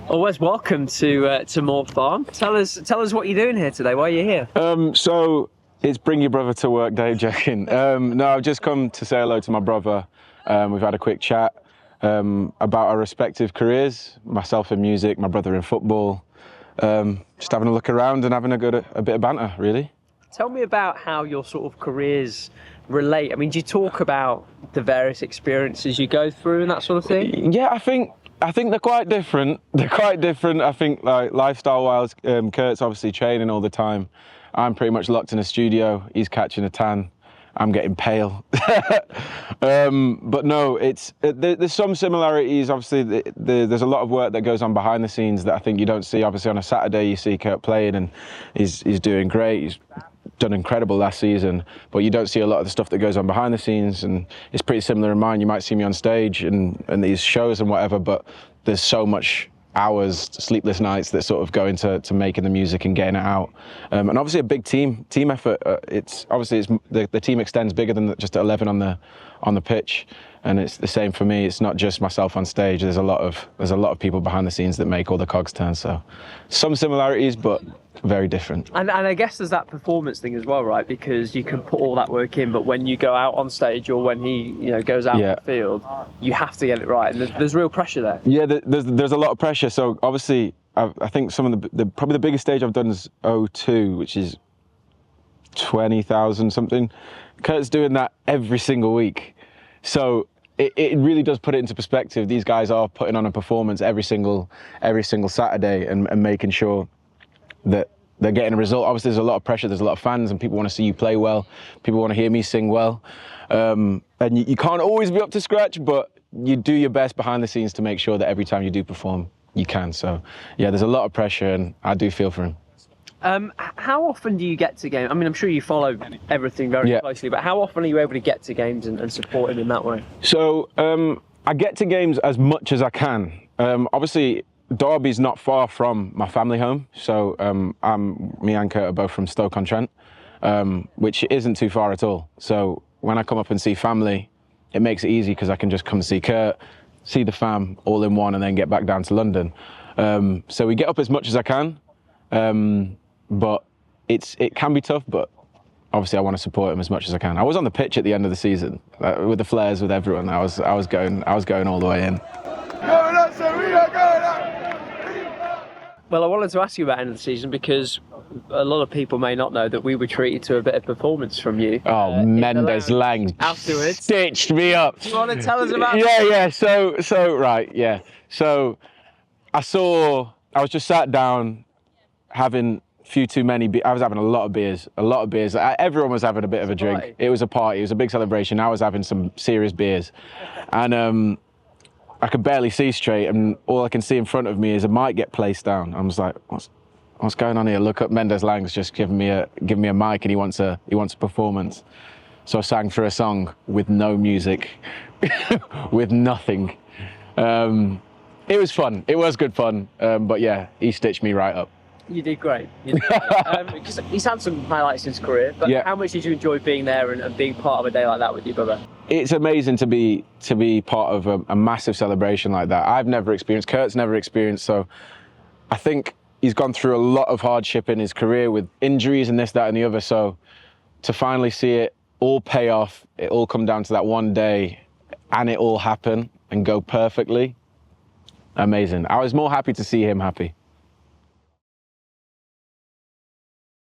Well, Wes, welcome to Moor Farm. Tell us what you're doing here today. Why are you here? So it's bring your brother to work day, joking. No, I've just come to say hello to my brother. We've had a quick chat about our respective careers, myself in music, my brother in football. Just having a look around and having a bit of banter, really. Tell me about how your sort of careers relate. I mean, do you talk about the various experiences you go through and that sort of thing? Yeah, I think they're quite different. They're quite different. I think, like, lifestyle-wise, Kurt's obviously training all the time. I'm pretty much locked in a studio. He's catching a tan. I'm getting pale. But no, there's some similarities. Obviously, there's a lot of work that goes on behind the scenes that I think you don't see. Obviously, on a Saturday, you see Kurt playing and he's doing great. He's done incredible last season, but you don't see a lot of the stuff that goes on behind the scenes, and it's pretty similar in mine. You might see me on stage and these shows and whatever, but there's so much hours, sleepless nights that sort of go into making the music and getting it out. And obviously a big team effort. The team extends bigger than just 11 on the pitch, and it's the same for me. It's not just myself on stage. There's a lot of people behind the scenes that make all the cogs turn. So some similarities, but very different. And I guess there's that performance thing as well, right? Because you can put all that work in, but when you go out on stage or when he goes out on the field, you have to get it right. And there's real pressure there. Yeah, there's a lot of pressure. So obviously, I think some of probably the biggest stage I've done is O2, which is 20,000 something. Kurt's doing that every single week. So it really does put it into perspective. These guys are putting on a performance every single Saturday and making sure that they're getting a result. Obviously, there's a lot of pressure. There's a lot of fans, and people want to see you play well. People want to hear me sing well. And you can't always be up to scratch, but you do your best behind the scenes to make sure that every time you do perform, you can. So, yeah, there's a lot of pressure, and I do feel for him. How often do you get to games? I mean, I'm sure you follow everything very closely, but how often are you able to get to games and support him in that way? So I get to games as much as I can. Obviously, Derby's not far from my family home, so me and Kurt are both from Stoke-on-Trent, which isn't too far at all. So when I come up and see family, it makes it easy because I can just come see Kurt, see the fam all in one, and then get back down to London. So we get up as much as I can, but it can be tough. But obviously, I want to support him as much as I can. I was on the pitch at the end of the season with the flares, with everyone. I was going all the way in. Well, I wanted to ask you about end of the season because a lot of people may not know that we were treated to a bit of performance from you. Oh, Mendes Lang afterwards stitched me up. Do you want to tell us about Yeah. So right, yeah. So I was just sat down having a few too many. I was having a lot of beers. Everyone was having a bit of a drink. Party. It was a party. It was a big celebration. I was having some serious beers, and I could barely see straight, and all I can see in front of me is a mic get placed down. I was like, what's going on here? Look up, Mendes Lang's just giving me a mic, and he wants a performance. So I sang through a song with no music, with nothing. It was fun. It was good fun. But yeah, he stitched me right up. You did great. Because he's had some highlights in his career, but how much did you enjoy being there and being part of a day like that with your brother? It's amazing to be part of a massive celebration like that. I've never experienced, Kurt's never experienced, so I think he's gone through a lot of hardship in his career with injuries and this, that, and the other. So to finally see it all pay off, it all come down to that one day, and it all happen and go perfectly, amazing. I was more happy to see him happy.